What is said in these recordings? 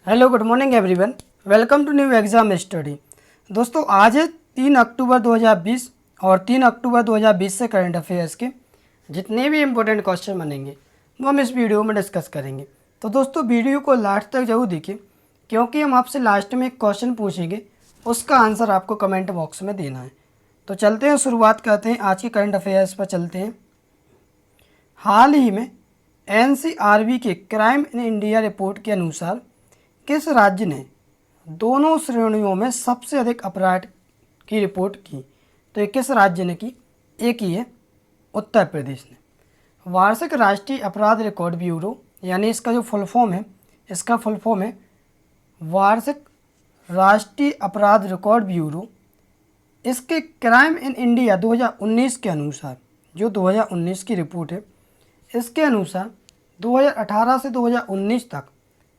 Hello good morning everyone, welcome to new exam study. दोस्तों आज है 3 अक्टूबर 2020 और 3 अक्टूबर 2020 से करंट अफेयर्स के जितने भी इम्पोर्टेंट क्वेश्चन बनेंगे वो हम इस वीडियो में डिस्कस करेंगे। तो दोस्तों वीडियो को लास्ट तक जरूर देखिए क्योंकि हम आपसे लास्ट में एक क्वेश्चन पूछेंगे, उसका आंसर आपको कमेंट बॉक्स में देना है। तो चलते हैं, शुरुआत करते हैं आज के करंट अफेयर्स पर चलते हैं। हाल ही में NCRB के क्राइम इन इंडिया रिपोर्ट के अनुसार किस राज्य ने दोनों श्रेणियों में सबसे अधिक अपराध की रिपोर्ट की? तो ये किस राज्य ने की? एक ही है, उत्तर प्रदेश ने। वार्षिक राष्ट्रीय अपराध रिकॉर्ड ब्यूरो यानी इसका जो फुल फॉर्म है, इसका फुल फॉर्म है वार्षिक राष्ट्रीय अपराध रिकॉर्ड ब्यूरो। इसके क्राइम इन इंडिया 2019 के अनुसार, जो 2019 की रिपोर्ट है, इसके अनुसार 2018 से 2019 तक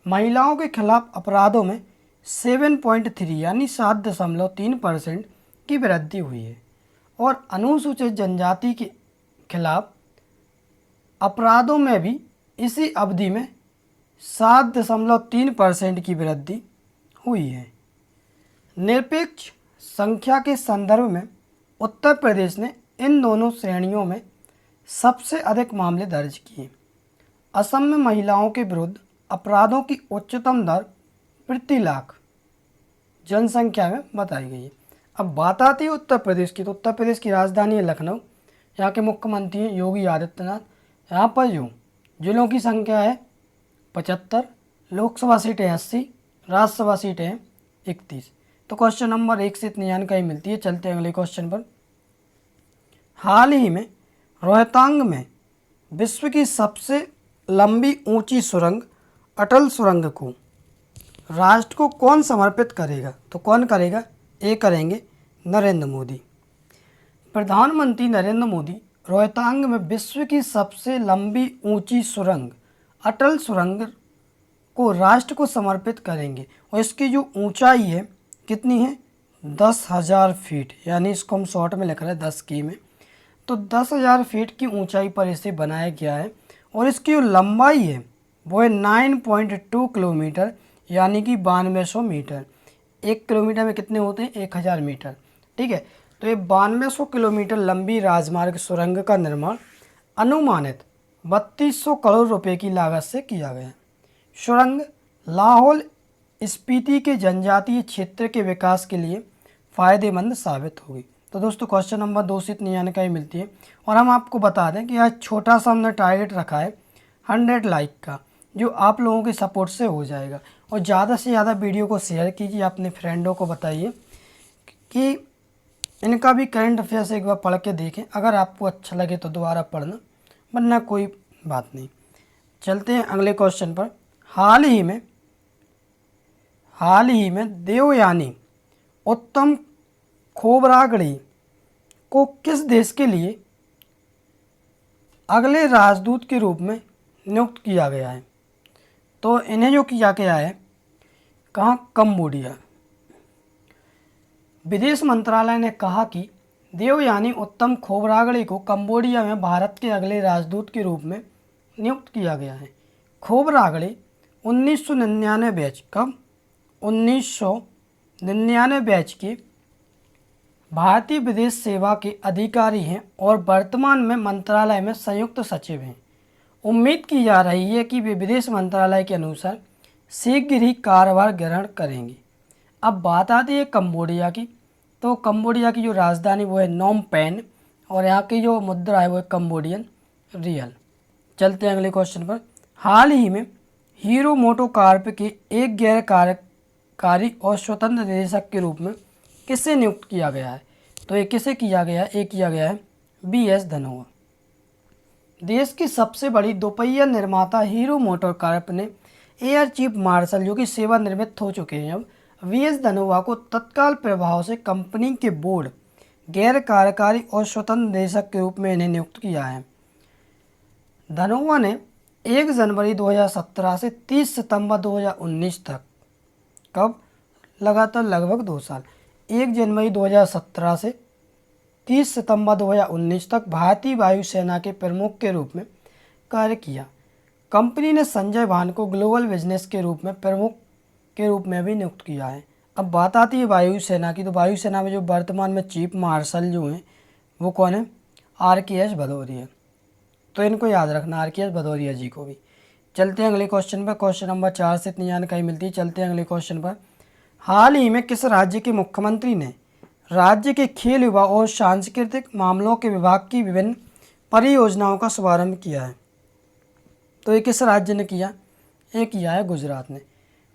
महिलाओं के खिलाफ अपराधों में 7.3 यानी 7.3% की वृद्धि हुई है और अनुसूचित जनजाति के खिलाफ अपराधों में भी इसी अवधि में 7.3% की वृद्धि हुई है। निरपेक्ष संख्या के संदर्भ में उत्तर प्रदेश ने इन दोनों श्रेणियों में सबसे अधिक मामले दर्ज किए। असम में महिलाओं के विरुद्ध अपराधों की उच्चतम दर प्रति लाख जनसंख्या में बताई गई है। अब बात आती है उत्तर प्रदेश की, तो उत्तर प्रदेश की राजधानी है लखनऊ। यहाँ के मुख्यमंत्री हैं योगी आदित्यनाथ। यहाँ पर जो जिलों की संख्या है 75, लोकसभा सीटें 80, राज्यसभा सीटें हैं 31। तो क्वेश्चन नंबर 1 से इतनी जानकारी मिलती है। चलते हैं अगले क्वेश्चन पर। हाल ही में रोहतांग में विश्व की सबसे लंबी ऊंची सुरंग अटल सुरंग को राष्ट्र को कौन समर्पित करेगा? तो कौन करेगा? ये करेंगे नरेंद्र मोदी। प्रधानमंत्री नरेंद्र मोदी रोहतांग में विश्व की सबसे लंबी ऊंची सुरंग अटल सुरंग को राष्ट्र को समर्पित करेंगे और इसकी जो ऊंचाई है कितनी है? 10,000 फीट, यानी इसको हम शॉर्ट में लिख रहे हैं 10 की में। तो 10,000 फीट की ऊंचाई पर इसे बनाया गया है और इसकी जो लंबाई है वो है 9.2 किलोमीटर, यानी कि 9200 मीटर। 1 किलोमीटर में कितने होते हैं? 1000 मीटर। ठीक है, तो ये 9200 किलोमीटर लंबी राजमार्ग सुरंग का निर्माण अनुमानित 3200 करोड़ रुपए की लागत से किया गया है। सुरंग लाहौल स्पीति के जनजातीय क्षेत्र के विकास के लिए फ़ायदेमंद साबित होगी। तो दोस्तों क्वेश्चन नंबर 2 से इतनी जानकारी मिलती है और हम आपको बता दें कि आज छोटा सा हमने टारगेट रखा है 100 लाइक का, जो आप लोगों के सपोर्ट से हो जाएगा। और ज़्यादा से ज़्यादा वीडियो को शेयर कीजिए, अपने फ्रेंडों को बताइए कि इनका भी करंट अफेयर्स एक बार पढ़ के देखें। अगर आपको अच्छा लगे तो दोबारा पढ़ना, वरना कोई बात नहीं। चलते हैं अगले क्वेश्चन पर। हाल ही में देवयानी उत्तम खोबरागड़े को किस देश के लिए अगले राजदूत के रूप में नियुक्त किया गया है? तो इन्हें जो किया गया है कहाँ? कंबोडिया। विदेश मंत्रालय ने कहा कि देवयानी उत्तम खोबरागड़े को कंबोडिया में भारत के अगले राजदूत के रूप में नियुक्त किया गया है। खोबरागड़े 1999 बैच, कब? 1999 बैच के भारतीय विदेश सेवा के अधिकारी हैं और वर्तमान में मंत्रालय में संयुक्त सचिव हैं। उम्मीद की जा रही है कि वे विदेश मंत्रालय के अनुसार शीघ्र ही कार्यभार ग्रहण करेंगे। अब बात आती है कंबोडिया की। तो कंबोडिया की जो राजधानी वो है नोम पेन और यहाँ की जो मुद्रा है वो है कंबोडियन रियल। चलते हैं अगले क्वेश्चन पर। हाल ही में हीरो मोटोकॉर्प के एक गैर कार्यकारी और स्वतंत्र निदेशक के रूप में किसे नियुक्त किया गया है? तो ये किसे किया गया है? एक किया गया है BS धनोआ। देश की सबसे बड़ी दोपहिया निर्माता हीरो मोटोकॉर्प ने एयर चीफ मार्शल, जो कि सेवानिवृत्त हो चुके हैं अब, VS धनोआ को तत्काल प्रभाव से कंपनी के बोर्ड गैर कार्यकारी और स्वतंत्र निदेशक के रूप में इन्हें नियुक्त किया है। धनोआ ने 1 जनवरी 2017 से 30 सितंबर 2019 तक, कब? लगातार लगभग 2 साल, 1 जनवरी 2017 से 30 सितंबर 2019 तक भारतीय वायुसेना के प्रमुख के रूप में कार्य किया। कंपनी ने संजय भान को ग्लोबल बिजनेस के रूप में प्रमुख के रूप में भी नियुक्त किया है। अब बात आती है वायुसेना की, तो वायुसेना में जो वर्तमान में चीफ मार्शल जो हैं वो कौन है? RKS भदौरिया। तो इनको याद रखना, RKS भदौरिया जी को भी। चलते हैं अगले क्वेश्चन पर। क्वेश्चन नंबर 4 से इतनी जानकारी मिलती है। चलते हैं अगले क्वेश्चन पर। हाल ही में किस राज्य के मुख्यमंत्री ने राज्य के खेल, युवा और सांस्कृतिक मामलों के विभाग की विभिन्न परियोजनाओं का शुभारंभ किया है? तो ये किस राज्य ने किया? ये किया है गुजरात ने।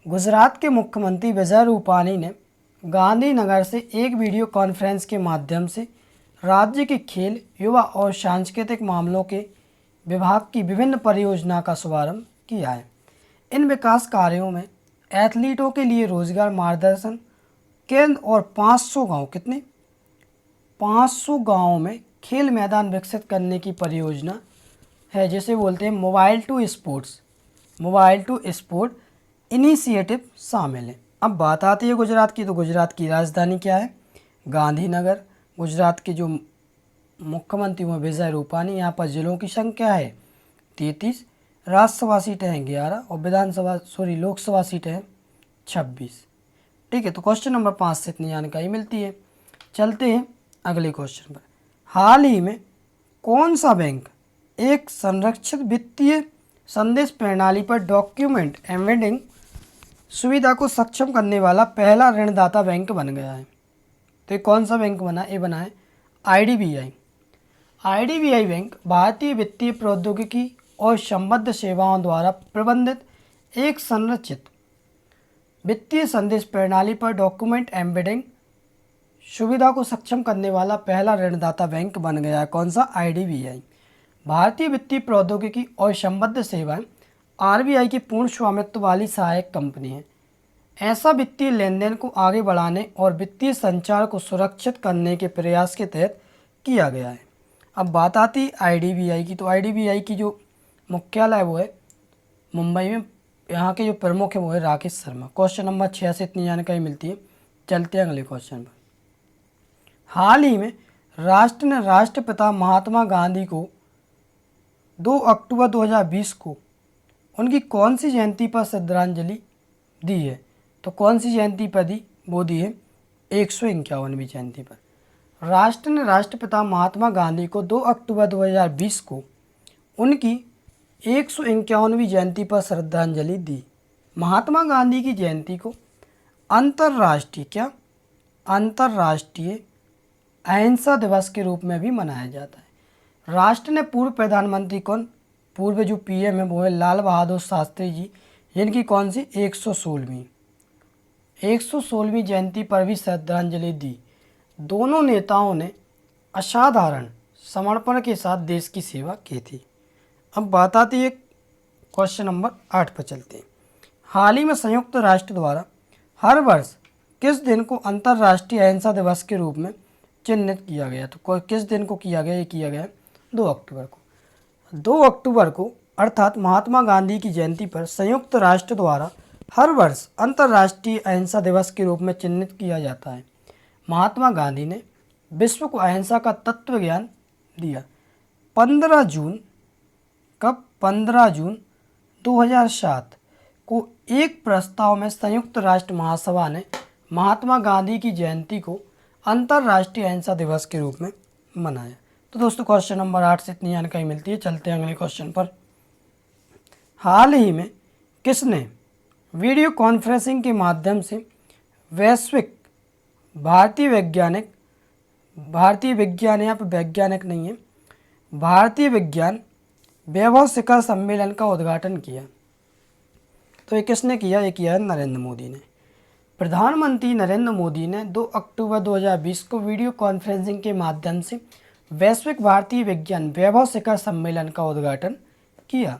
गुजरात के मुख्यमंत्री विजय रूपाणी ने गांधीनगर से एक वीडियो कॉन्फ्रेंस के माध्यम से राज्य के खेल, युवा और सांस्कृतिक मामलों के विभाग की विभिन्न परियोजना का शुभारंभ किया है। इन विकास कार्यों में एथलीटों के लिए रोजगार मार्गदर्शन केंद्र और 500 गांव, कितने? 500 गांवों में खेल मैदान विकसित करने की परियोजना है, जिसे बोलते हैं मोबाइल टू स्पोर्ट इनिशिएटिव शामिल है। अब बात आती है गुजरात की, तो गुजरात की राजधानी क्या है? गांधीनगर। गुजरात के जो मुख्यमंत्री हुए विजय रूपाणी। यहाँ पर जिलों की संख्या है 33, राज्यसभा सीटें हैं 11 और लोकसभा सीटें हैं 26। ठीक है, तो क्वेश्चन नंबर 5 से इतनी जानकारी मिलती है। चलते हैं अगले क्वेश्चन पर। हाल ही में कौन सा बैंक एक संरक्षित वित्तीय संदेश प्रणाली पर डॉक्यूमेंट एम्बेडिंग सुविधा को सक्षम करने वाला पहला ऋणदाता बैंक बन गया है? तो ये कौन सा बैंक बना? ये बना है IDBI। IDBI बैंक भारतीय वित्तीय प्रौद्योगिकी और संबद्ध सेवाओं द्वारा प्रबंधित एक संरचित वित्तीय संदेश प्रणाली पर डॉक्यूमेंट एम्बेडिंग सुविधा को सक्षम करने वाला पहला ऋणदाता बैंक बन गया है। कौन सा? IDBI। भारतीय वित्तीय प्रौद्योगिकी और संबद्ध सेवाएं RBI की पूर्ण स्वामित्व वाली सहायक कंपनी है। ऐसा वित्तीय लेन देन को आगे बढ़ाने और वित्तीय संचार को सुरक्षित करने के प्रयास के तहत किया गया है। अब बात आती है IDBI की, तो IDBI की जो मुख्यालय वो है मुंबई में। यहाँ के जो प्रमुख है वो है राकेश शर्मा। क्वेश्चन नंबर 6 से इतनी जानकारी मिलती है। चलते हैं अगले क्वेश्चन पर। हाल ही में राष्ट्र ने राष्ट्रपिता महात्मा गांधी को 2 अक्टूबर 2020 को उनकी कौन सी जयंती पर श्रद्धांजलि दी है? तो कौन सी जयंती पर दी? वो दी है 151वीं जयंती पर। राष्ट्र ने राष्ट्रपिता महात्मा गांधी को 2 अक्टूबर 2020 को उनकी 151वीं जयंती पर श्रद्धांजलि दी। महात्मा गांधी की जयंती को अंतर्राष्ट्रीय अहिंसा दिवस के रूप में भी मनाया जाता है। राष्ट्र ने पूर्व प्रधानमंत्री कौन? पूर्व जो PM है वो है लाल बहादुर शास्त्री जी, जिनकी कौन सी 116वीं जयंती पर भी श्रद्धांजलि दी। दोनों नेताओं ने असाधारण समर्पण के साथ देश की सेवा की थी। अब बात आती है क्वेश्चन नंबर 8 पर। चलते हैं। हाल ही में संयुक्त राष्ट्र द्वारा हर वर्ष किस दिन को अंतर्राष्ट्रीय अहिंसा दिवस के रूप में चिन्हित किया गया? तो किस दिन को किया गया? ये किया गया 2 अक्टूबर को। 2 अक्टूबर को अर्थात महात्मा गांधी की जयंती पर संयुक्त राष्ट्र द्वारा हर वर्ष अंतर्राष्ट्रीय अहिंसा दिवस के रूप में चिन्हित किया जाता है। महात्मा गांधी ने विश्व को अहिंसा का तत्व ज्ञान दिया। 15 जून 2007 को एक प्रस्ताव में संयुक्त राष्ट्र महासभा ने महात्मा गांधी की जयंती को अंतर्राष्ट्रीय अहिंसा दिवस के रूप में मनाया। तो दोस्तों क्वेश्चन नंबर 8 से इतनी जानकारी मिलती है। चलते हैं अगले क्वेश्चन पर। हाल ही में किसने वीडियो कॉन्फ्रेंसिंग के माध्यम से वैश्विक भारतीय विज्ञान वैभव शिखर सम्मेलन का उद्घाटन किया? तो ये किसने किया? ये किया है नरेंद्र मोदी ने। प्रधानमंत्री नरेंद्र मोदी ने 2 अक्टूबर 2020 को वीडियो कॉन्फ्रेंसिंग के माध्यम से वैश्विक भारतीय विज्ञान वैभव शिखर सम्मेलन का उद्घाटन किया।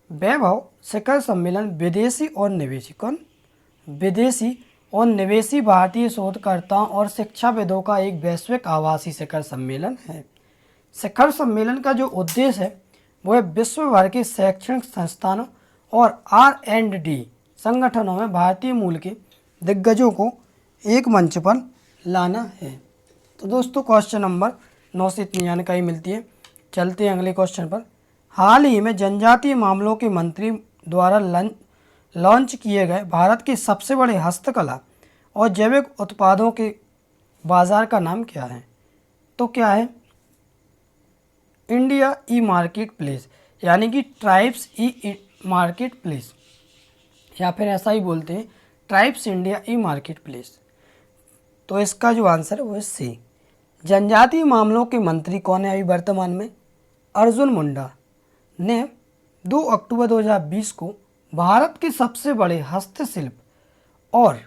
वैभव शिखर सम्मेलन विदेशी और निवेशी भारतीय शोधकर्ताओं और शिक्षाविदों का एक वैश्विक आभासी शिखर सम्मेलन है। शिखर सम्मेलन का जो उद्देश्य है वो है विश्व भर के शैक्षणिक संस्थानों और R&D संगठनों में भारतीय मूल के दिग्गजों को एक मंच पर लाना है। तो दोस्तों क्वेश्चन नंबर 9 से इतनी जानकारी मिलती है। चलते हैं अगले क्वेश्चन पर। हाल ही में जनजातीय मामलों के मंत्री द्वारा लॉन्च किए गए भारत के सबसे बड़े हस्तकला और जैविक उत्पादों के बाजार का नाम क्या है? तो क्या है? इंडिया ई मार्केट प्लेस, यानी कि ट्राइब्स ई मार्केट प्लेस, या फिर ऐसा ही बोलते हैं ट्राइब्स इंडिया ई मार्केट प्लेस। तो इसका जो आंसर है वो है सी। जनजातीय मामलों के मंत्री कौन है अभी वर्तमान में? अर्जुन मुंडा ने 2 अक्टूबर 2020 को भारत के सबसे बड़े हस्तशिल्प और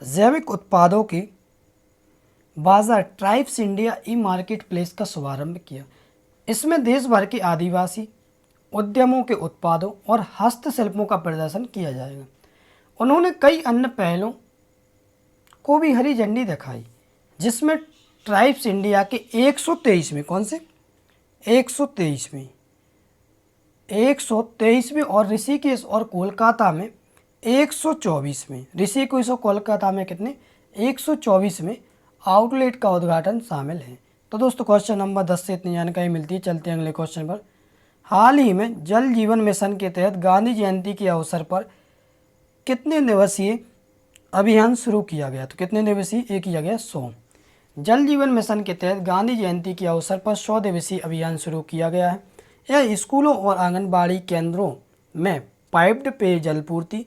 जैविक उत्पादों के बाजार ट्राइब्स इंडिया ई मार्केट प्लेस का शुभारंभ किया। इसमें देश भर के आदिवासी उद्यमों के उत्पादों और हस्तशिल्पों का प्रदर्शन किया जाएगा। उन्होंने कई अन्य पहलों को भी हरी झंडी दिखाई, जिसमें ट्राइब्स इंडिया के 123वें कौन से 123वें 123वें और ऋषिकेश और कोलकाता में 124वें, ऋषिकेश और कोलकाता में कितने 124वें आउटलेट का उद्घाटन शामिल है। तो दोस्तों क्वेश्चन नंबर 10 से इतनी जानकारी मिलती है। चलते हैं अगले क्वेश्चन पर। हाल ही में जल जीवन मिशन के तहत गांधी जयंती के अवसर पर कितने दिवसीय अभियान शुरू किया गया? तो कितने दिवसीय? ये किया गया 100। जल जीवन मिशन के तहत गांधी जयंती के अवसर पर 100 दिवसीय अभियान शुरू किया गया है। यह स्कूलों और आंगनबाड़ी केंद्रों में पाइप्ड पेयजल पूर्ति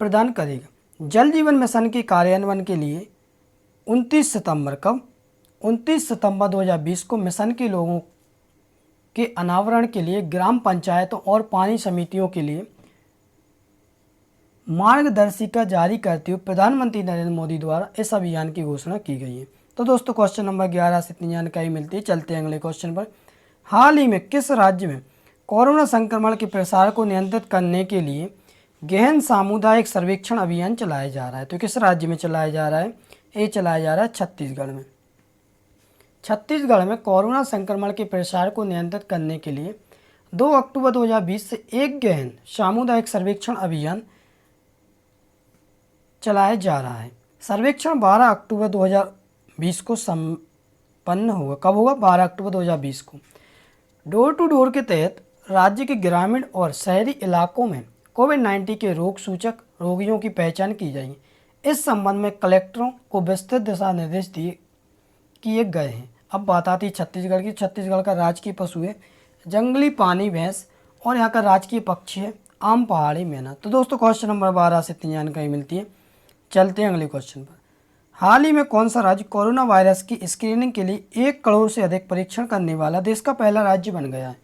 प्रदान करेगा। जल जीवन मिशन के कार्यान्वयन के लिए 29 सितंबर कब 29 सितंबर 2020 को मिशन के लोगों के अनावरण के लिए ग्राम पंचायतों और पानी समितियों के लिए मार्गदर्शिका जारी करते हुए प्रधानमंत्री नरेंद्र मोदी द्वारा इस अभियान की घोषणा की गई है। तो दोस्तों क्वेश्चन नंबर 11 से इतनी जानकारी मिलती है। चलते हैं अगले क्वेश्चन पर। हाल ही में किस राज्य में कोरोना संक्रमण के प्रसार को नियंत्रित करने के लिए गहन सामुदायिक सर्वेक्षण अभियान चलाया जा रहा है? तो किस राज्य में चलाया जा रहा है? ये चलाया जा रहा है छत्तीसगढ़ में। छत्तीसगढ़ में कोरोना संक्रमण के प्रसार को नियंत्रित करने के लिए 2 अक्टूबर 2020 से एक गहन सामुदायिक सर्वेक्षण अभियान चलाया जा रहा है। सर्वेक्षण 12 अक्टूबर 2020 को संपन्न होगा। कब होगा? 12 अक्टूबर 2020 को। डोर टू डोर के तहत राज्य के ग्रामीण और शहरी इलाकों में कोविड-19 के रोग सूचक रोगियों की पहचान की जाएगी। इस संबंध में कलेक्टरों को विस्तृत दिशा निर्देश किए गए हैं। अब बात आती है छत्तीसगढ़ की। छत्तीसगढ़ का राजकीय पशु है जंगली पानी भैंस और यहाँ का राजकीय पक्षी है आम पहाड़ी मैना। तो दोस्तों क्वेश्चन नंबर 12 से इतनी जानकारी मिलती है। चलते हैं अगले क्वेश्चन पर। हाल ही में कौन सा राज्य कोरोना वायरस की स्क्रीनिंग के लिए 1 करोड़ से अधिक परीक्षण करने वाला देश का पहला राज्य बन गया है?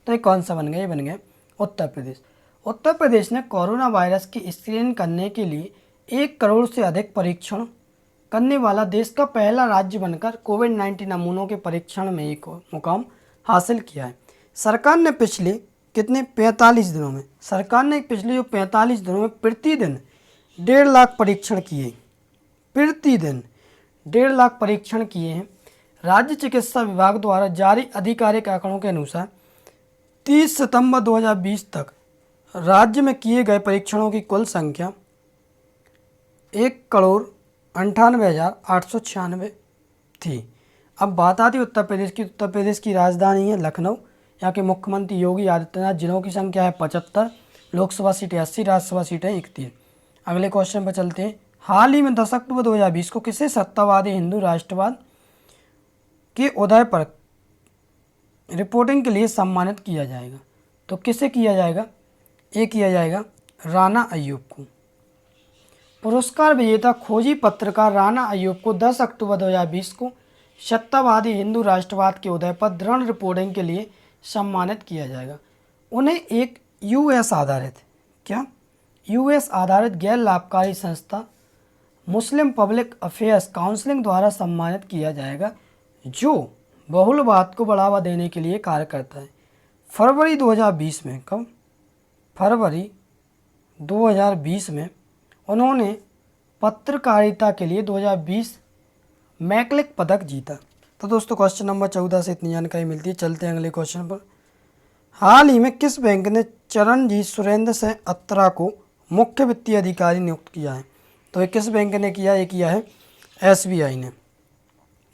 तो ये कौन सा बन गया? ये बन गया उत्तर प्रदेश। उत्तर प्रदेश ने कोरोना वायरस की स्क्रीनिंग करने के लिए 1 करोड़ से अधिक परीक्षण करने वाला देश का पहला राज्य बनकर कोविड-19 नमूनों के परीक्षण में एक मुकाम हासिल किया है। सरकार ने पिछले कितने 45 दिनों में पिछले जो 45 दिनों में प्रतिदिन 1.5 लाख परीक्षण किए। प्रतिदिन 1.5 लाख परीक्षण किए हैं। राज्य चिकित्सा विभाग द्वारा जारी आधिकारिक आंकड़ों के अनुसार 30 सितंबर 2020 तक राज्य में किए गए परीक्षणों की कुल संख्या 1,98,896 थी। अब बात आती है उत्तर प्रदेश की। उत्तर प्रदेश की राजधानी है लखनऊ। यहाँ के मुख्यमंत्री योगी आदित्यनाथ। जिलों की संख्या है 75, लोकसभा सीटें 80, राज्यसभा सीटें 31। अगले क्वेश्चन पर चलते हैं। हाल ही में 10 अक्टूबर 2020 को किसे सत्तावादी हिंदू राष्ट्रवाद के उदय पर रिपोर्टिंग के लिए सम्मानित किया जाएगा? तो किसे किया जाएगा? ये किया जाएगा राणा अय्यूब को। पुरस्कार विजेता खोजी पत्रकार राणा अय्यूब को 10 अक्टूबर 2020 को सत्तावादी हिंदू राष्ट्रवाद के उदय पर दृढ़ रिपोर्टिंग के लिए सम्मानित किया जाएगा। उन्हें एक यूएस आधारित गैर लाभकारी संस्था मुस्लिम पब्लिक अफेयर्स काउंसिलिंग द्वारा सम्मानित किया जाएगा, जो बहुलवाद को बढ़ावा देने के लिए कार्य करता है। फरवरी 2020 में फरवरी 2020 में उन्होंने पत्रकारिता के लिए 2020 मैकलिक पदक जीता। तो दोस्तों क्वेश्चन नंबर 14 से इतनी जानकारी मिलती है। चलते हैं अगले क्वेश्चन पर। हाल ही में किस बैंक ने चरणजीत सुरेंद्र सिंह अत्रा को मुख्य वित्तीय अधिकारी नियुक्त किया है? तो ये किस बैंक ने किया? ये किया है एसबीआई ने।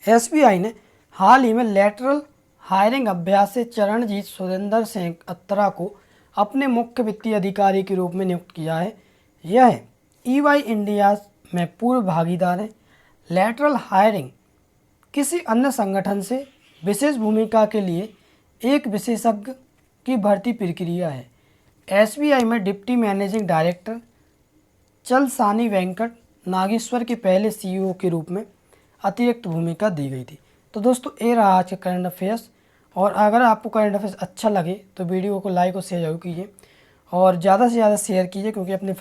एसबीआई ने हाल ही में लेटरल हायरिंग अभ्यास से चरणजीत सुरेंद्र सिंह अत्रा को अपने मुख्य वित्तीय अधिकारी के रूप में नियुक्त किया है। यह EY इंडिया में पूर्व भागीदार है। लैटरल हायरिंग किसी अन्य संगठन से विशेष भूमिका के लिए एक विशेषज्ञ की भर्ती प्रक्रिया है। SBI में deputy managing director Chalasani Venkat Nageswar के पहले CEO के रूप में अतिरिक्त भूमिका दी गई थी। तो दोस्तों ये रहा आज का करंट अफेयर्स। और अगर आपको करंट अफेयर्स अच्छा लगे तो वीडियो को लाइक और शेयर जरूर कीजिए और ज़्यादा से ज़्यादा शेयर कीजिए, क्योंकि अपने